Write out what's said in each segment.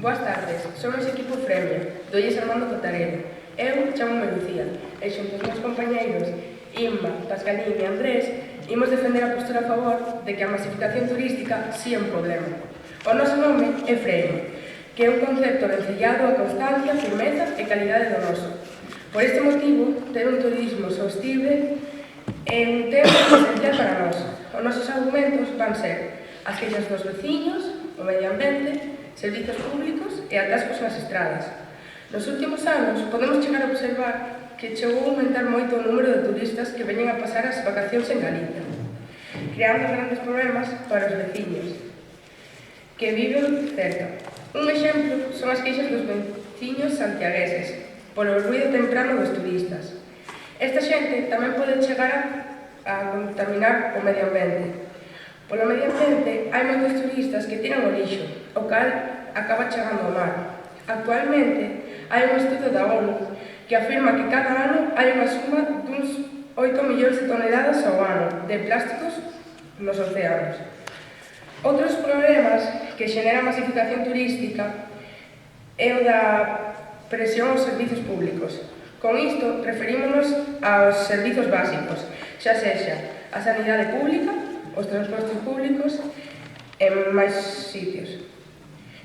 Boas tardes, somos o equipo Fremia, do IES Armando Cotarelo. Eu chamo-me Lucía, e xunto os meus compañeiros Inma, Pascalín e Andrés imos defender a postura a favor de que a masificación turística sí é un problema. O noso nome é Fremia, que é un concepto vencellado a constancia, firmeza e calidade do noso. Por este motivo, ter un turismo sostible é un tema esencial para nós. Os nosos argumentos van ser as queixas dos veciños, o medio ambiente, servizos públicos e atascos nas estradas. Nos últimos anos podemos chegar a observar que chegou a aumentar moito o número de turistas que veñen a pasar as vacacións en Galicia, creando grandes problemas para os veciños que viven cerca. Un exemplo son as queixas dos veciños santiagueses polo ruído temprano dos turistas. Esta xente tamén pode chegar a contaminar o medio ambiente. Polo medio ambiente, hai moitos turistas que tiran o lixo, o cal acaba chegando ao mar. Actualmente, hai un estudo da ONU que afirma que cada ano hai unha suma duns 8 millóns de toneladas ao ano de plásticos nos océanos. Outros problemas que xenera a masificación turística é o da presión aos servizos públicos. Con isto, referímonos aos servizos básicos, xa sexa a sanidade pública, os transportes públicos en máis sitios.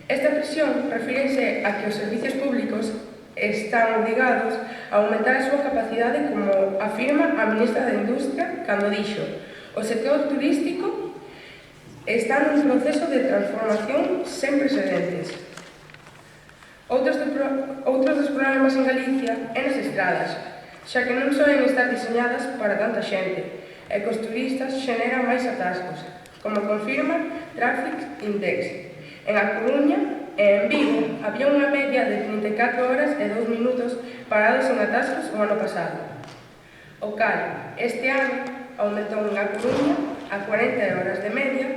Esta presión refírese a que os servizos públicos están obrigados a aumentar a súa capacidade, como afirma a ministra de Industria cando dixo: o sector turístico está nun proceso de transformación sen precedentes. Outros dos problemas en Galicia é nas estradas, xa que non soen estar diseñadas para tanta xente, e que os turistas xeneran máis atascos, como confirma Traffic Index. En A Coruña e en Vigo había unha media de 34 horas e 2 minutos parados en atascos o ano pasado, o cal este ano aumentou en A Coruña a 40 horas de media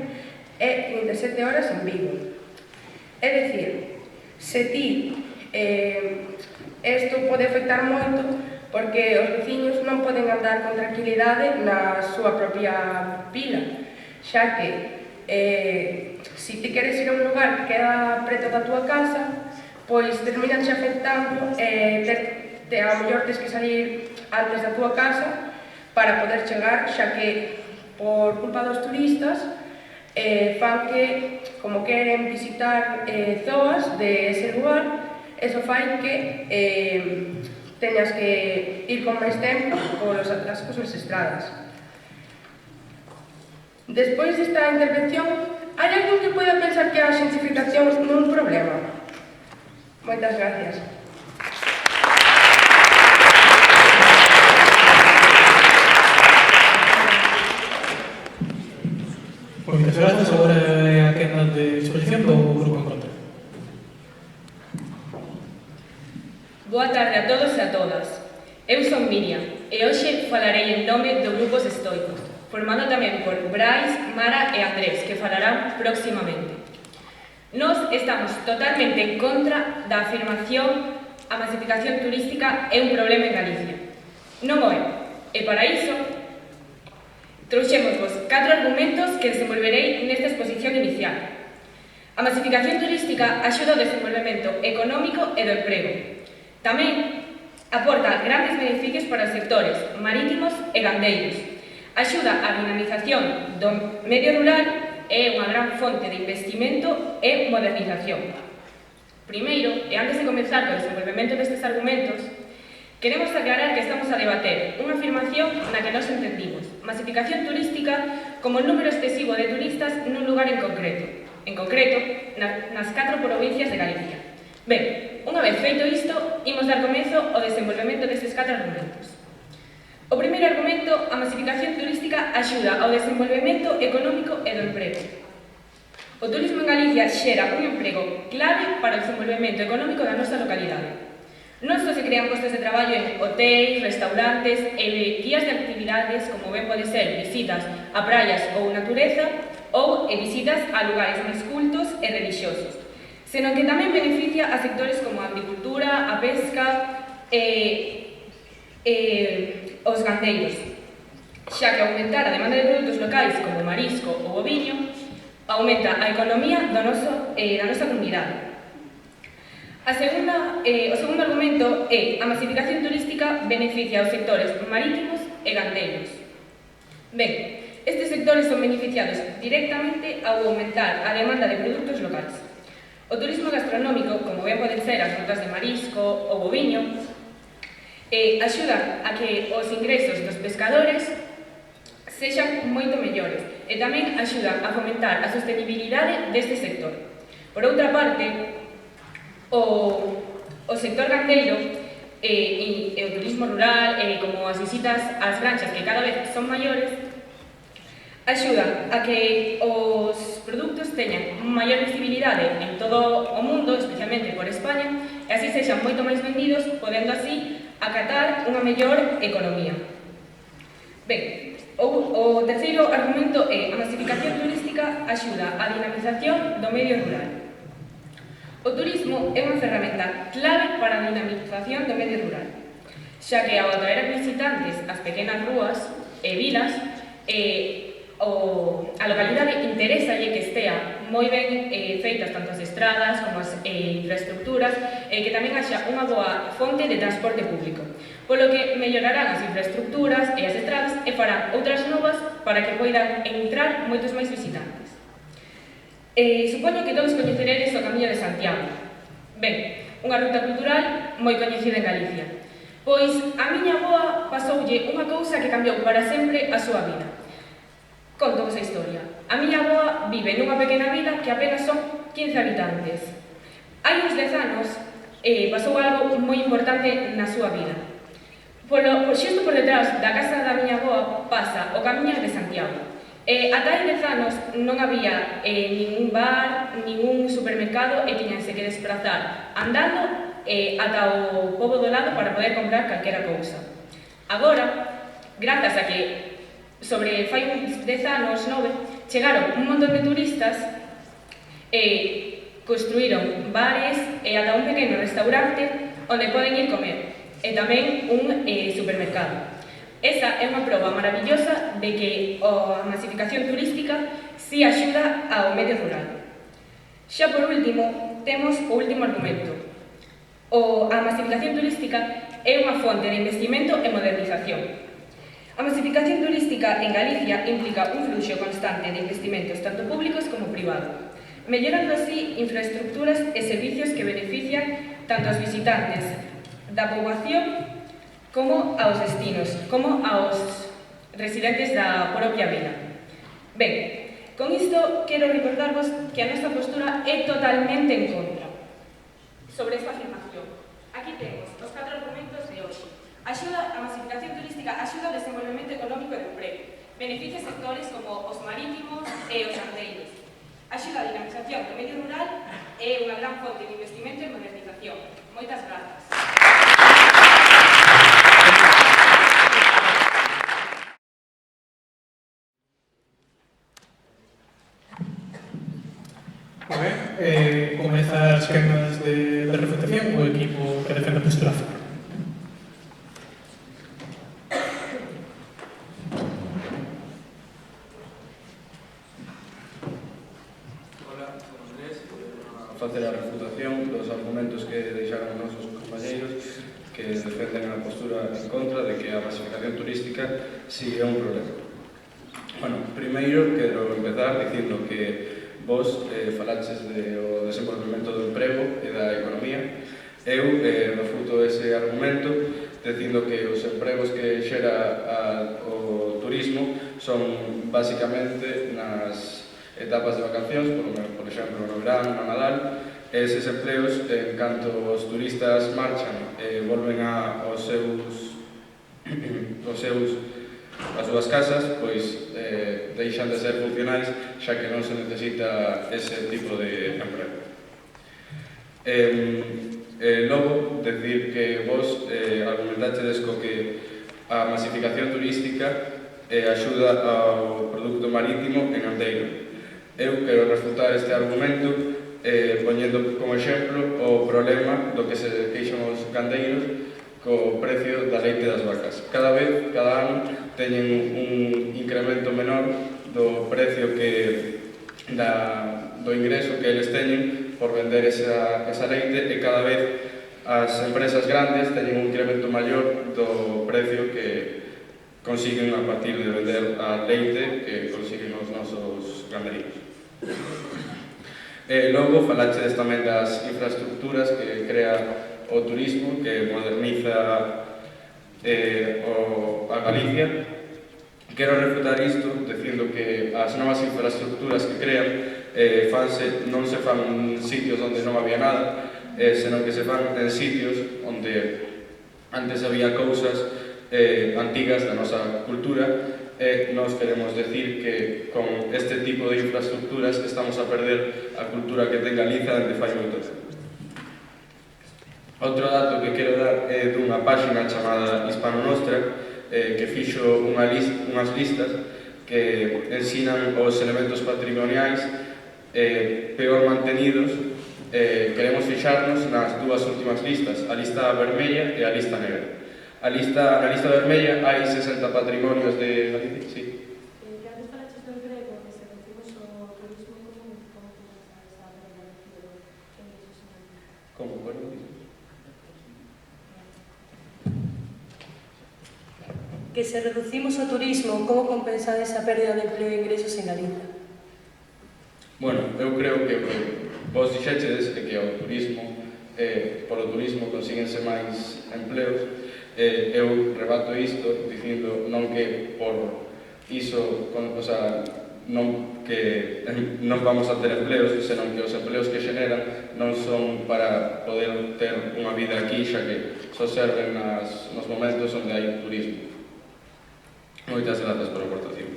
e 37 horas en Vigo. É dicir, se ti isto pode afectar moito porque os veciños non poden andar con tranquilidade na súa propia vila, xa que se ti queres ir a un lugar que queda preto da túa casa, pois terminaxe afectando e a mellor tes que salir antes da túa casa para poder chegar, xa que por culpa dos turistas fan que, como queren visitar zoas de ese lugar, eso fai que teñas que ir con máis tempo polos atascos nas estradas. Despois desta intervención, hai algún que poida pensar que a xentificación non é un problema? Moitas gracias. Moitas grazas. Agora é a quenda de exposición do Grupo en Contra. Boa tarde a todos e a todas. Eu son Miriam e hoxe falarei en nome do Grupos Estoicos, formado tamén por Brais, Mara e Andrés, que falarán próximamente. Nós estamos totalmente en contra da afirmación a masificación turística é un problema en Galicia. Non o é. E para iso, trouxémosvos 4 argumentos que desenvolverei nesta exposición inicial. A masificación turística axuda ao desenvolvemento económico e do emprego. Tamén aporta grandes beneficios para os sectores marítimos e gandeiros. Axuda á dinamización do medio rural e é unha gran fonte de investimento e modernización. Primeiro, e antes de comenzar co desenvolvemento destes argumentos, queremos aclarar que estamos a debater unha afirmación na que nos entendimos: masificación turística como o número excesivo de turistas nun lugar en concreto, nas 4 provincias de Galicia. Ben, unha vez feito isto, imos dar comezo ao desenvolvemento destes 4 argumentos. O primeiro argumento, a masificación turística axuda ao desenvolvemento económico e do emprego. O turismo en Galicia xera un emprego clave para o desenvolvemento económico da nosa localidade. Non só se crean postos de traballo en hotéis, restaurantes e guías de actividades, como ben pode ser visitas a praias ou natureza, ou visitas a lugares máis cultos e religiosos, senón que tamén beneficia a sectores como a agricultura, a pesca e os gandeiros, xa que aumentar a demanda de produtos locais como o marisco ou o viño aumenta a economía da nosa comunidade. O segundo argumento é a masificación turística beneficia aos sectores marítimos e gandeiros. Ben, estes sectores son beneficiados directamente ao aumentar a demanda de produtos locais. O turismo gastronómico, como ben poden ser as rutas de marisco ou boviño, axuda a que os ingresos dos pescadores sexan moito mellores e tamén axuda a fomentar a sostenibilidade deste sector. Por outra parte, o sector gandeiro e o turismo rural, como as visitas ás granxas que cada vez son maiores, axuda a que os produtos teñan maior visibilidade en todo o mundo, especialmente por España, e así sexan moito máis vendidos, podendo así acatar unha mellor economía. Ben, o terceiro argumento é a masificación turística axuda á dinamización do medio rural. O turismo é unha ferramenta clave para a dinamización do medio rural, xa que ao atraer a visitantes ás pequenas rúas e vilas, a localidade interésalle que estea moi ben feitas tanto as estradas como as infraestructuras e que tamén haxa unha boa fonte de transporte público, polo que mellorarán as infraestructuras e as estradas e farán outras novas para que poidan entrar moitos máis visitantes. Supoño que todos coñeceredes o Camiño de Santiago. Ben, unha ruta cultural moi coñecida en Galicia. Pois a miña avoa pasoulle unha cousa que cambiou para sempre a súa vida. Conto vos a historia. A miña avoa vive nunha pequena vila que apenas son 15 habitantes. Hai uns 10 anos pasou algo moi importante na súa vida. Xusto por detrás da casa da miña avoa pasa o Camiño de Santiago. Ata hai 10 anos non había ningún bar, ningún supermercado e tiñanse que desplazar andando ata o pobo do lado para poder comprar calquera cousa. Agora, grazas a que fai uns 10 anos, 9, chegaron un montón de turistas e construíron bares e ata un pequeno restaurante onde poden ir comer e tamén un supermercado. Esa é unha proba maravillosa de que a masificación turística si axuda ao medio rural. Xa por último, temos o último argumento. A masificación turística é unha fonte de investimento e modernización. A masificación turística en Galicia implica un fluxo constante de investimentos tanto públicos como privados, mellorando así infraestructuras e servicios que benefician tanto aos visitantes da poboación como aos destinos, como aos residentes da propia vila. Ben, con isto quero recordarvos que a nosa postura é totalmente en contra sobre esta afirmación. Aquí temos os 4 argumentos de hoxe. Axuda a masificación turística, axuda ao desenvolvemento económico e de emprego, beneficia sectores como os marítimos e os gandeiros, axuda a dinamización do medio rural e unha gran fonte de investimento e modernización. Moitas grazas. Moi ben, comeza as quemas de refutación o equipo que defende a postura a favor. Hola, son Andrés. Facer a refutación dos argumentos que deixaron os nosos compañeiros que defenden a postura en contra de que a masificación turística si é un problema. Bueno, primeiro quero empezar dicindo que vos falaches do desenvolvemento do emprego e da economía. Eu refuto ese argumento dicindo que os empregos que xera o turismo son basicamente nas etapas de vacacións, por exemplo, no verán, no Nadal. Eses empleos, en canto os turistas marchan e volven aos súas casas, pois deixan de ser funcionais, xa que non se necesita ese tipo de emprego. Logo, decir que vos argumentaxedes co que a masificación turística axuda ao produto marítimo en gandeiro. Eu quero refutar este argumento poñendo como exemplo o problema do que se queixan os gandeiros co precio da leite das vacas. Cada ano teñen un incremento menor do precio que do ingreso que eles teñen por vender esa leite, e cada vez as empresas grandes teñen un incremento maior do precio que consiguen a partir de vender a leite que consiguen os nosos ganderinos. Logo, falachedes tamén das infraestructuras que crea o turismo, que moderniza a Galicia. Quero refutar isto dicindo que as novas infraestructuras que crean non se fan en sitios onde non había nada, senón que se fan en sitios onde antes había cousas antigas da nosa cultura, e nós queremos decir que con este tipo de infraestructuras estamos a perder a cultura que ten Galiza dende fai moito tempo. Outro dato que quero dar é dunha páxina chamada Hispano Nostra, que fixo unhas listas que ensinan os elementos patrimoniais peor mantenidos. Queremos fixarnos nas dúas últimas listas, a lista vermella e a lista negra. Na lista vermella hai 60 patrimonios de Galicia. Sí. Que antes falaches do grego, que se recibos o turismo común, como pensas esa perda de ingresos en Galicia? Como? Bueno, Que se reducimos o turismo, como compensar esa pérdida de empleo e ingresos en Galicia? Bueno, eu creo que vos dixechedes que o turismo, polo turismo consíguense máis empleos. Eu rebato isto dicindo non que por iso, non que non vamos a ter empleos, senón que os empleos que xeneran non son para poder ter unha vida aquí, xa que só serven nos momentos onde hai turismo. Moitas grazas por a aportación.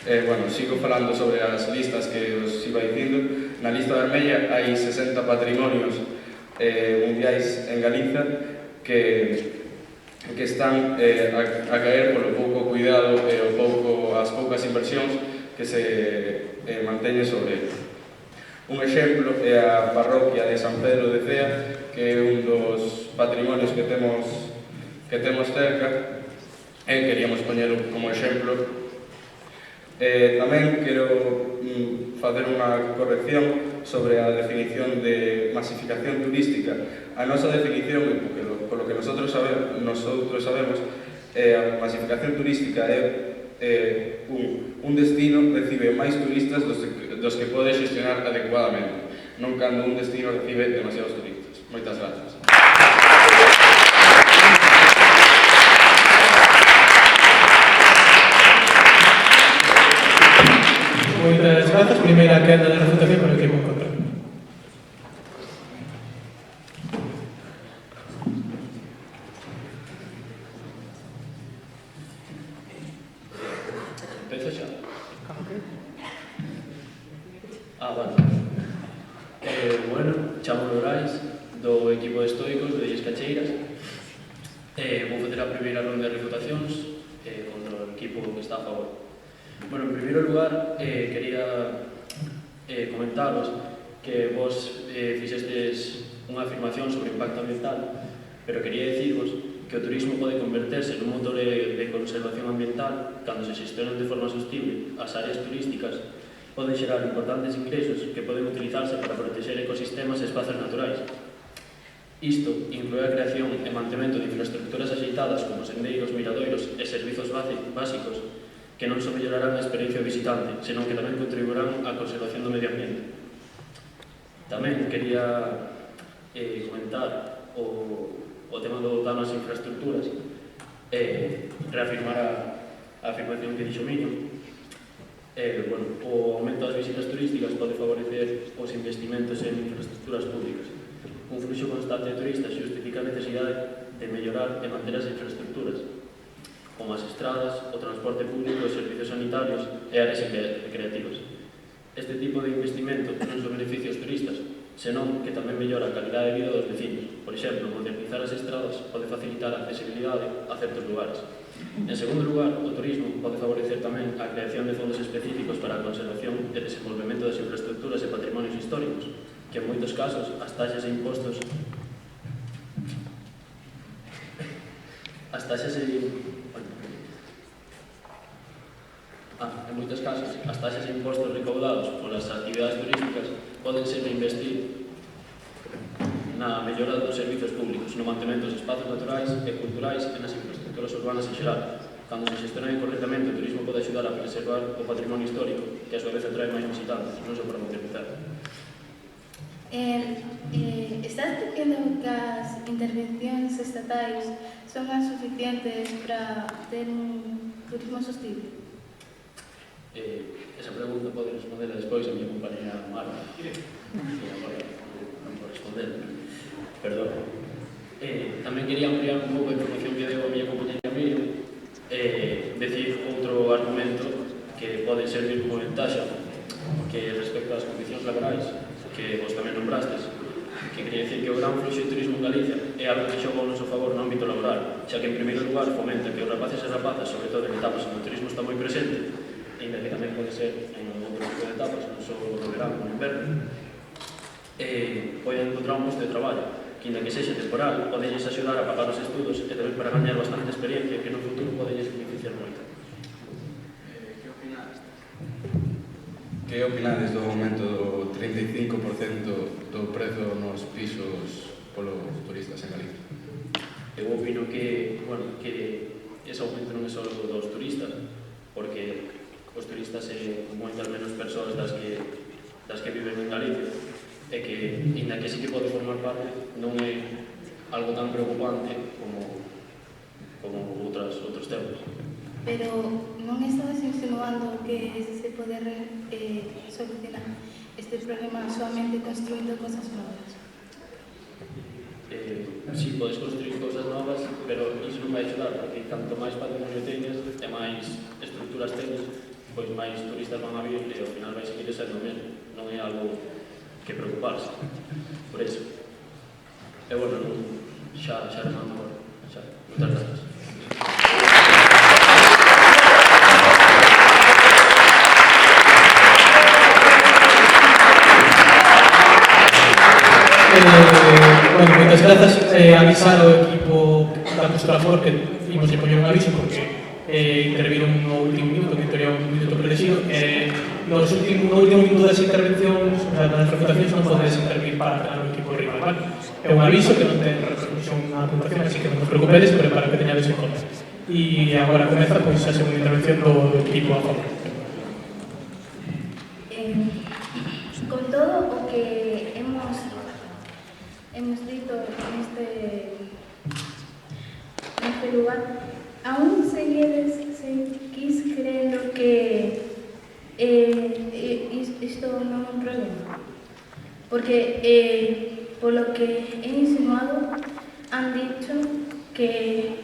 Bueno, sigo falando sobre as listas que os iba dicindo. Na lista vermella hai 60 patrimonios mundiais en Galiza que están a caer polo pouco cuidado e as poucas inversións que se manteñen sobre ele. Un exemplo é a parroquia de San Pedro de Cea, que é un dos patrimonios que temos cerca, e queríamos poñelo como exemplo. Tamén quero facer unha corrección sobre a definición de masificación turística. A nosa definición, polo que nosotros sabemos, a masificación turística é un destino recibe máis turistas dos que pode xestionar adecuadamente, non cando un destino recibe demasiados turistas. Moitas grazas. Moitas grazas. Primeira quenda de refutación por equipo en contra. Empezo xa? Vale. Bueno, chamo Lorais, do equipo de estoicos de Illes Cacheiras. Vou facer a primeira ronda de refutacións contra o equipo que está a favor. Bueno, en primeiro lugar, quería comentaros que vos fixestes unha afirmación sobre o impacto ambiental, pero quería dicirvos que o turismo pode converterse nun motor de conservación ambiental cando se xestionan de forma sostible. As áreas turísticas poden xerar importantes ingresos que poden utilizarse para proteger ecosistemas e espazos naturais. Isto inclúe a creación e mantemento de infraestructuras axeitadas como sendeiros, miradoiros e servizos básicos que non só mellorarán a experiencia do visitante, senón que tamén contribuirán á conservación do medio ambiente. Tamén quería comentar o tema do dano ás infraestructuras e reafirmar a afirmación que dixo Miño. O aumento das visitas turísticas pode favorecer os investimentos en infraestructuras públicas. Un fluxo constante de turistas justifica a necesidade de mellorar e manter as infraestructuras, como as estradas, o transporte público, os servizos sanitarios e áreas recreativas. Este tipo de investimento non só beneficia aos turistas, senón que tamén mellora a calidade de vida dos vecinos. Por exemplo, modernizar as estradas pode facilitar a accesibilidade a certos lugares. En segundo lugar, o turismo pode favorecer tamén a creación de fondos específicos para a conservación e desenvolvemento das infraestructuras e patrimonios históricos, que en moitos casos as taxas e impostos En moitos casos, as taxas de impostos recaudados polas actividades turísticas poden ser reinvestir na mellora dos servizos públicos, no mantemento dos espazos naturais e culturais e nas infraestructuras urbanas en xeral. Cando se xestione correctamente, o turismo pode axudar a preservar o patrimonio histórico, que a súa vez atrae máis visitantes, non só para modernizar. Estás dicindo que as intervencións estatais son as suficientes para ter un turismo sostible? Esa pregunta pode responderla despois a miña compañera Marta. Agora non vou responder. Perdón. Tamén quería ampliar un pouco a información que deu a miña compañera Miriam, decir outro argumento que pode servir como ventaxa, que respecto ás condicións laborais, que vos tamén nombrastes, que quería dicir que o gran fluxo de turismo en Galicia é algo que xoga ao noso favor no ámbito laboral, xa que en primeiro lugar fomenta que os rapaces e rapazas, sobre todo en etapas onde o turismo está moi presente, ainda que tamén pode ser en outro tipo de etapas, non só no verano, no inverno, poden encontrar un posto de traballo, que ainda que sexa temporal, podenlles axudar a pagar os estudos e tamén para gañar bastante experiencia que no futuro podenlles beneficiar moito. Que opinades do aumento do 35% do prezo nos pisos polos turistas en Galicia? Eu opino que, ese aumento non é só dos turistas, porque os turistas é moitas menos persoas das que viven en Galicia, e que, ainda que sí que pode formar parte, non é algo tan preocupante como outros tempos. Pero non estás insinuando que se pode solucionar este problema solamente construindo cosas novas? Sí, podes construir cousas novas, pero iso non vai axudar, porque canto máis patrimonio teñas e máis estructuras teñas, pois máis turistas van a vir e ao final vai seguir sendo o mesmo. Non é algo que preocuparse por eso. E bueno, xa remando agora. Moitas gracias. Moitas grazas. Avisar ao equipo da Postura For que imos de poñer un aviso porque interviron no último minuto, que tería un minuto protegido. No último minuto das intervencións, das refutacións, non podes intervir para crear o equipo rival, vale? É un aviso que non ten repercusión na puntuación, así que non vos preocupedes, pero para que teñades en conta. E agora comeza a segunda intervención do equipo a favor. Con todo o que hemos dito neste lugar, aún seguís crendo que isto non é un problema, porque polo que he insinuado han dicho que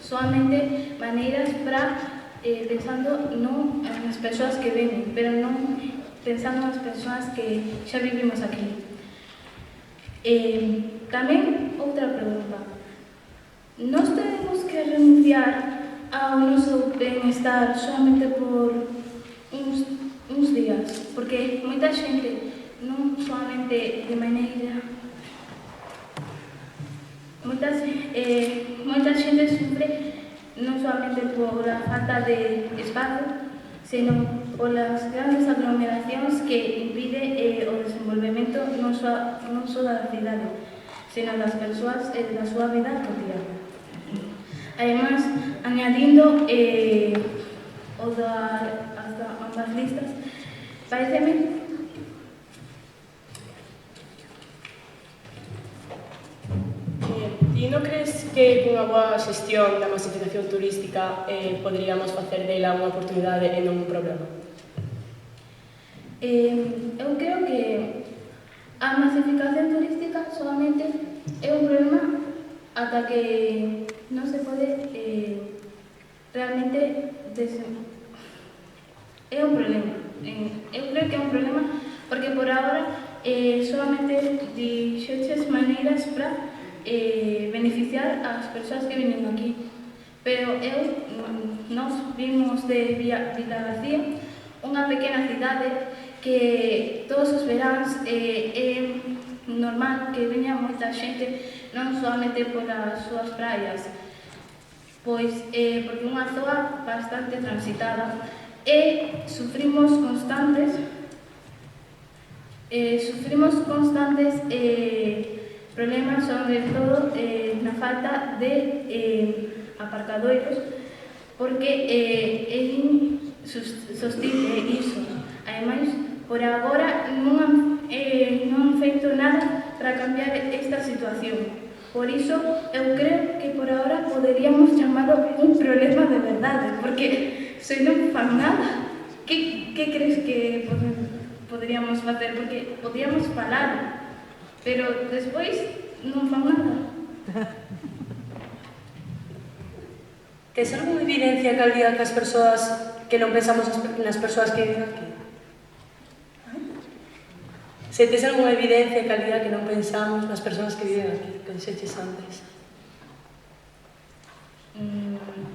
solamente maneiras para pensando non nas persoas que ven, pero non pensando nas persoas que xa vivimos aquí. Tamén outra pregunta. Nós tenemos que renunciar ao noso benestar solamente por uns días, porque moita xente non solamente de maneira moita xente sufre non solamente por a falta de espazo, senón polas grandes aglomeracións que impide o desenvolvemento non só da cidade, senón das persoas e da súa vida cotidiana. Además, añadindo o das listas, pareceme E non crees que cunha boa xestión da masificación turística poderíamos facer dela unha oportunidade e non un problema? Eu creo que a masificación turística solamente é un problema ata que non se pode realmente é un problema. Eu creo que é un problema porque por agora solamente dixeches maneiras para beneficiar as persoas que vienen aquí. Pero nós vimos de Vilagarcía, unha pequena cidade que todos os veráns é normal que veña moita xente, non solamente polas súas praias, pois porque é unha zoa bastante transitada e sufrimos constantes problemas, sobre todo na falta de aparcadoiros, porque sostite iso. Ademais, por agora non han feito nada para cambiar esta situación. Por iso, eu creo que por agora poderíamos chamalo un problema de verdade, porque se non fan nada, que crees que poderíamos facer? Porque podíamos falar, pero despois non fan nada. Tes algunha evidencia que al día que as persoas que non pensamos nas persoas que viven aquí? Se tes algunha evidencia que al día que non pensamos nas persoas que viven aquí, que dixeches antes? Non me acordo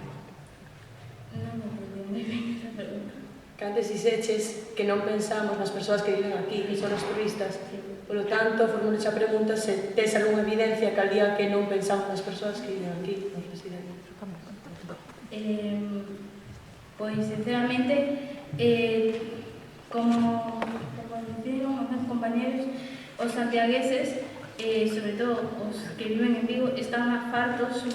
moi ben esa pregunta. Que antes dixeches que non pensamos nas persoas que viven aquí, que son os turistas. Por lo tanto, formulo a pregunta se tes algunha evidencia que al día que non pensamos nas persoas que viven aquí, nos residentes. Pois, sinceramente, como diciron os meus compañeros, os santiagueses, sobre todo os que viven en Vigo, están fartos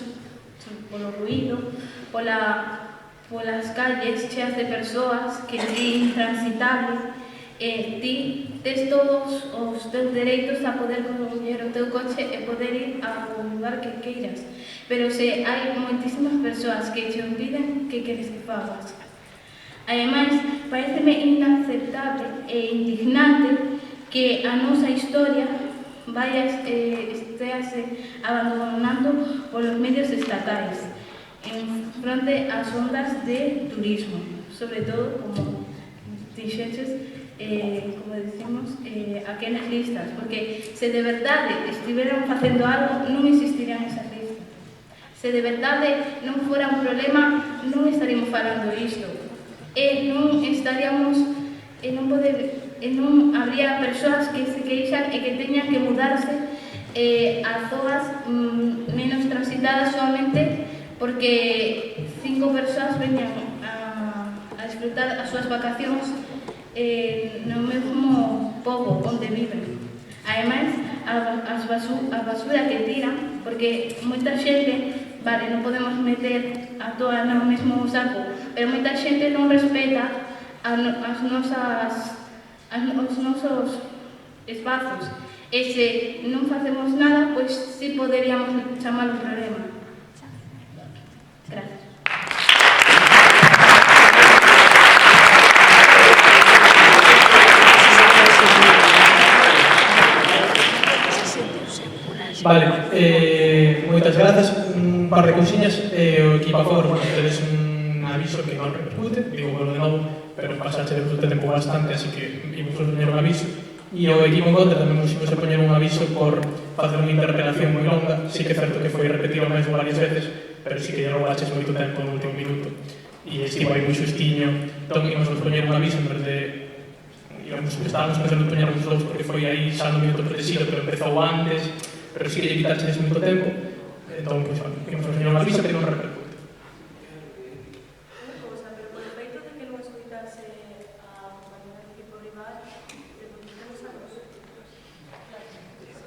polo ruído, polas calles cheas de persoas que é intransitable. Ti tes todos os teus dereitos a poder coller o teu coche e poder ir ao lugar que queiras, pero se hai moitísimas persoas que te impiden, que queres que fagas? Ademais, pareceme inaceptable e indignante que a nosa historia estéase abandonando polos medios estatais en fronte ás ondas de turismo, sobre todo, como dixeches, como decimos, aquelas listas, porque se de verdade estiveran facendo algo, non existirían esas listas. Se de verdade non fora un problema, non estaríamos falando isto. Non habría persoas que se queixan e que teñan que mudarse a zonas menos transitadas solamente porque 5 persoas veñan a disfrutar as súas vacacións no mesmo pobo onde viven. Ademais, a basura que tiran, porque moita xente, vale, non podemos meter a toda no mesmo saco, pero moita xente non respeta os nosos espazos. E se non facemos nada, pois si poderíamos chamar un problema. Gracias. Vale, moitas grazas. Un par de cousiñas. O equipo a favor, bueno, tedes un aviso que non repercute, digo de novo, pero pasache de tempo bastante, así que imos poñer un aviso. E o equipo en contra tamén imos poñer un aviso por facer unha interpelación moi longa. Sí que é certo que foi repetido mesmo varias veces, pero sí que lle roubaches moito tempo no último minuto. E estivo aí moi xustiño. Entón, imos poñer un aviso en vez de... Estábamos pensando en poñer uns dous porque foi aí xa no minuto protegido, pero empezou antes, pero sí que lle quitaches moito tempo. Entón, pois, imos poñer un aviso que non repercute.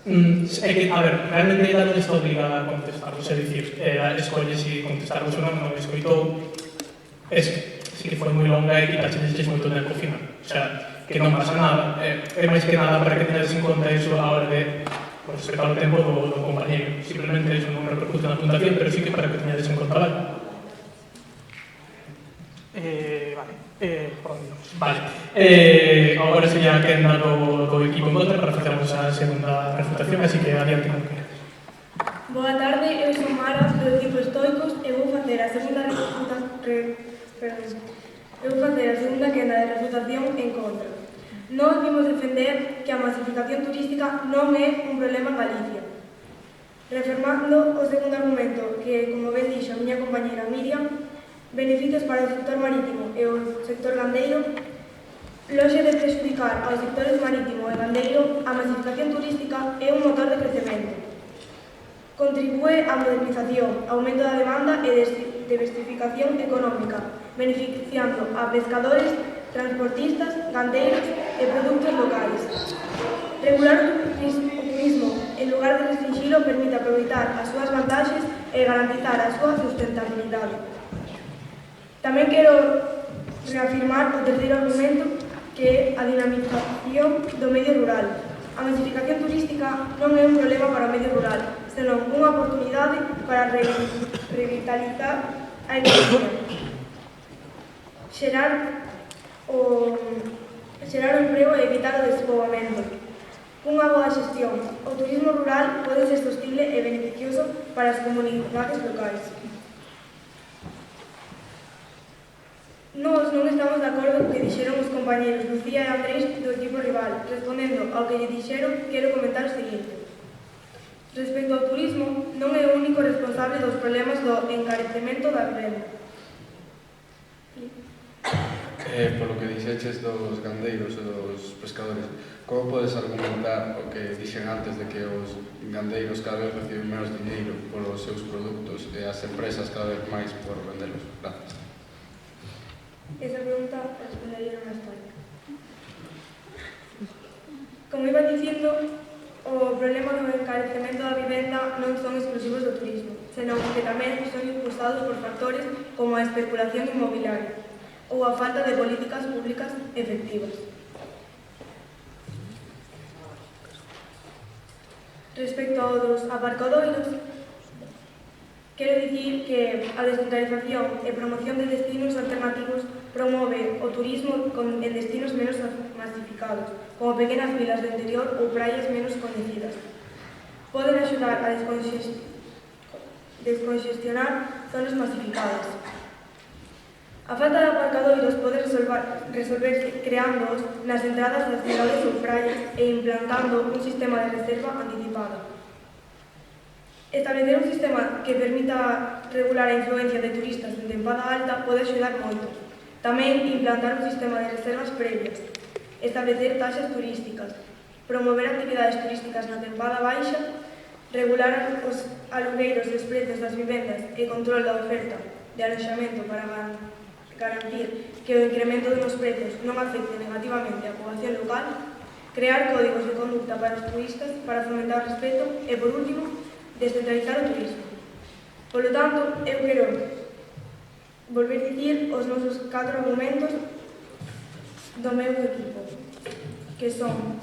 É que, a ver, realmente ela non está obligada a contestarnos, é dicir, escolle se contestarnos ou non escoitou. Sí que foi moi longa e quitaches moito tempo ao final. O sea, que non pasa nada. É máis que nada para que teñades en conta iso a hora de respetar o tempo do compañeiro. Simplemente iso non repercute na puntuación, pero sí que para que teñades en conta, vale? Vale. Agora sería a quenda do equipo en contra para facermos a segunda refutación, así que adiante como queira. Boa tarde, eu son Mara do equipo Estoicos e vou facer a segunda quenda de refutación en contra. Nós vimos defender que a masificación turística non é un problema en Galicia. Reafirmando o segundo argumento, que, como ben dixo a miña compañera Miriam, beneficios para o sector marítimo e o sector gandeiro, lonxe de prexudicar aos sectores marítimo e gandeiro, a masificación turística é un motor de crecemento. Contribúe á modernización, aumento da demanda e diversificación económica, beneficiando a pescadores, transportistas, gandeiros e produtos locais. Regular o turismo, en lugar de restringilo, permite aproveitar as súas vantaxes e garantizar a súa sustentabilidade. Tamén quero reafirmar o terceiro argumento, que é a dinamización do medio rural. A masificación turística non é un problema para o medio rural, senón unha oportunidade para revitalizar a economía, xerar o emprego e evitar o despoboamento. Cunha boa xestión, o turismo rural pode ser sostible e beneficioso para as comunidades locais. Nós non estamos de acordo co que dixeron os compañeros Lucía e Andrés do equipo rival. Respondendo ao que lle dixeron, quero comentar o seguinte. Respecto ao turismo, non é o único responsable dos problemas do encarecemento da renda. Polo que dixeches dos gandeiros e dos pescadores, como podes argumentar o que dixen antes de que os gandeiros cada vez reciben menos diñeiro polos seus produtos e as empresas cada vez máis por vendelos? Gracias. Esa pregunta respondería máis tarde. Como iba dicindo, o problema do encarecemento da vivenda non son exclusivos do turismo, senón que tamén son impulsados por factores como a especulación inmobiliaria ou a falta de políticas públicas efectivas. Respecto ao dos aparcadoiros, quero dicir que a descentralización e promoción de destinos alternativos promove o turismo en destinos menos masificados, como pequenas vilas do interior ou praias menos coñecidas. Poden axudar a desconxestionar zonas masificadas. A falta de aparcadoiros pode resolverse creándoos nas entradas das cidades ou praias e implantando un sistema de reserva anticipada. Establecer un sistema que permita regular a influencia de turistas en tempada alta pode axudar moito. Tamén implantar un sistema de reservas previas, establecer taxas turísticas, promover actividades turísticas na tempada baixa, regular os alugueiros e os prezos das vivendas e control da oferta de aloxamento para garantir que o incremento dos prezos non afecte negativamente a poboación local, crear códigos de conducta para os turistas para fomentar o respeto e, por último, descentralizar o turismo. Por lo tanto, eu quero volver a dicir os nosos 4 argumentos do meu equipo, que son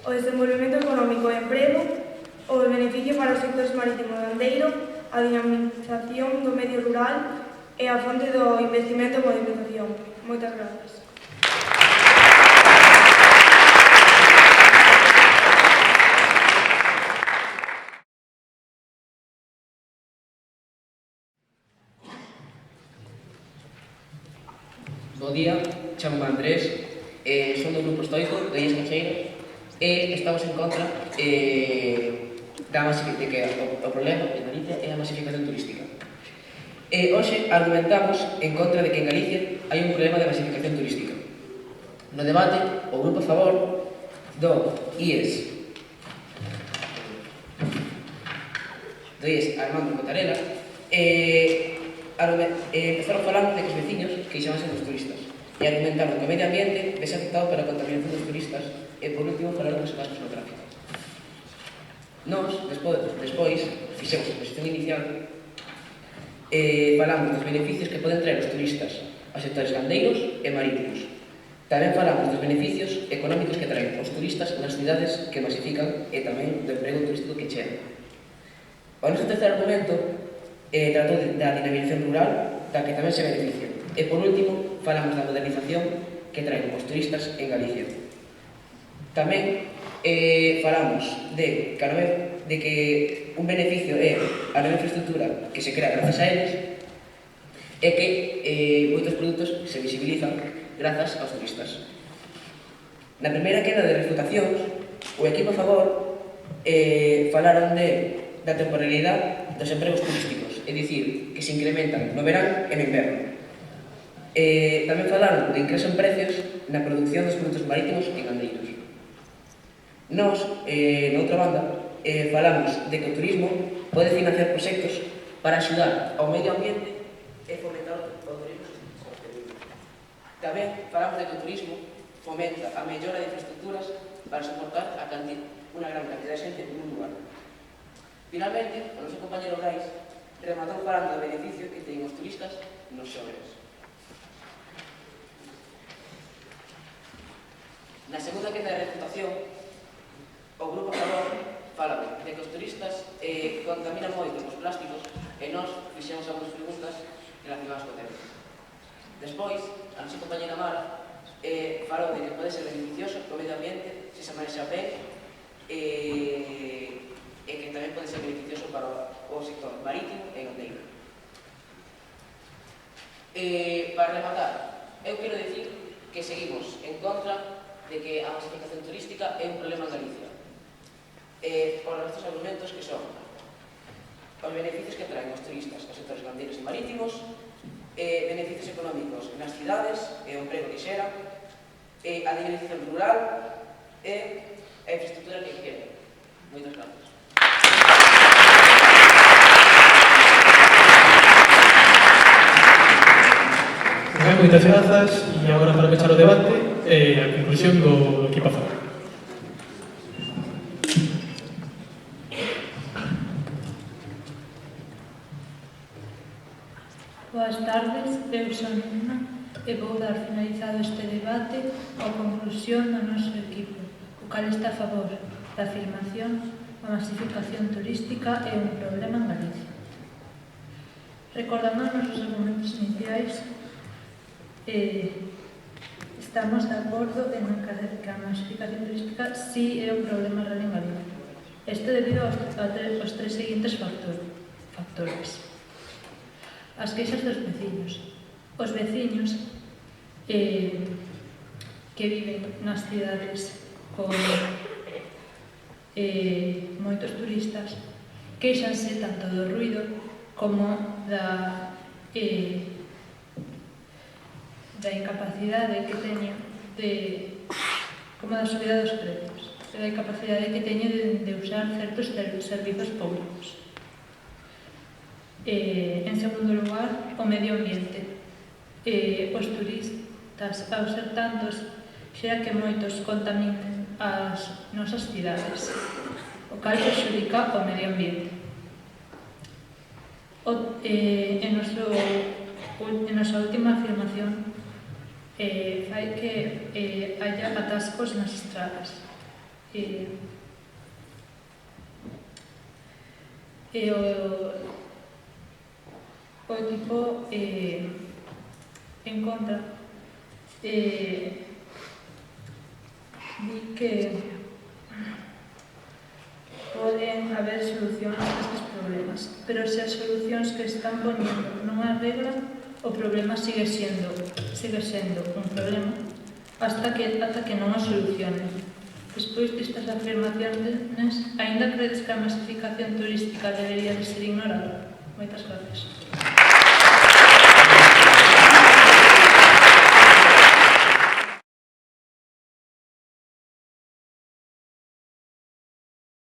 o desenvolvemento económico e emprego, o beneficio para os sectores marítimo e gandeiro, a dinamización do medio rural e a fonte do investimento e modernización. Moitas grazas. Bo día, chamo Andrés, son do grupo estoico de Illas Cancheiras e estamos en contra de que o problema en Galicia é a masificación turística. Hoxe argumentamos en contra de que en Galicia hai un problema de masificación turística. No debate, o grupo a favor do IES Armando Cotarela empezaron falando de que os veciños queixabanse dos turistas e argumentaron que o medio ambiente vese afectado pola contaminación dos turistas e, por último, falaron dos gastos no tráfico. Nós, despois, fixemos a exposición inicial falamos dos beneficios que poden traer os turistas aos sectores gandeiros e marítimos. Tamén falamos dos beneficios económicos que traen os turistas nas cidades que masifican e tamén do emprego turístico que chega. O noso terceiro argumento tratou da dinamización rural, da que tamén se beneficia. E, por último, falamos da modernización que traen os turistas en Galicia. Tamén falamos de que un beneficio é a nova infraestructura que se crea grazas a eles e que moitos produtos se visibilizan grazas aos turistas. Na primeira quenda de refutacións, o equipo a favor falaron da temporalidade dos empregos turísticos, é dicir, que se incrementan no verán e no inverno. Tamén falaron de ingreso en precios na produción dos produtos marítimos e gandeiros. Nós, na outra banda, falamos de que o turismo pode financiar proxectos para axudar ao medio ambiente e fomentar o turismo sostenible. Tamén falamos de que o turismo fomenta a mellora de infraestructuras para soportar unha gran cantidad de xente nun lugar. Finalmente, o noso compañero Brais rematou falando do beneficio que teñen os turistas nos xóvenes. Na segunda quenda de reputación, o Grupo Favor fala de que os turistas contaminan moito cos plásticos e nós fixemos algunhas preguntas relacionadas co tema. Despois, a nosa compañera Mara falou de que pode ser beneficioso para o medio ambiente se se manexa ben e que tamén pode ser beneficioso para o sector marítimo e gandeiro. Para rematar, eu quero dicir que seguimos en contra de que a masificación turística é un problema en Galicia. Por estes argumentos que son os beneficios que traen os turistas aos sectores gandeiros e marítimos, beneficios económicos nas cidades e o emprego que xera, a dinamización rural e a infraestructura que quere. Moitas gracias. Moitas grazas, e agora para pechar o debate, a conclusión do equipo a favor. Boas tardes, eu son Nuna e vou dar finalizado este debate a conclusión do noso equipo, o cal está a favor da afirmación a masificación turística é un problema en Galicia. Recordando os nosos argumentos iniciais, estamos de acordo en que a masificación turística sí é un problema real en Galicia. Isto debido aos tres seguintes factores. As queixas dos veciños. Os veciños que viven nas cidades con moitos turistas queixanse tanto do ruido como da incapacidade que teñen como da subida dos prezos, da incapacidade que teñen de usar certos servizos públicos. En segundo lugar, o medio ambiente. Os turistas, ao ser tantos, xera que moitos contaminen as nosas cidades, o cal perxudica o medio ambiente. En nosa última afirmación fai que haya atascos nas estradas. O equipo en contra di que poden haber solucións a estes problemas, pero se as solucións que están poñendo non arreglan, o problema sigue sendo un problema hasta que non o solucionen. Despois destas afirmacións, aínda credes que a masificación turística debería de ser ignorada? Moitas gracias.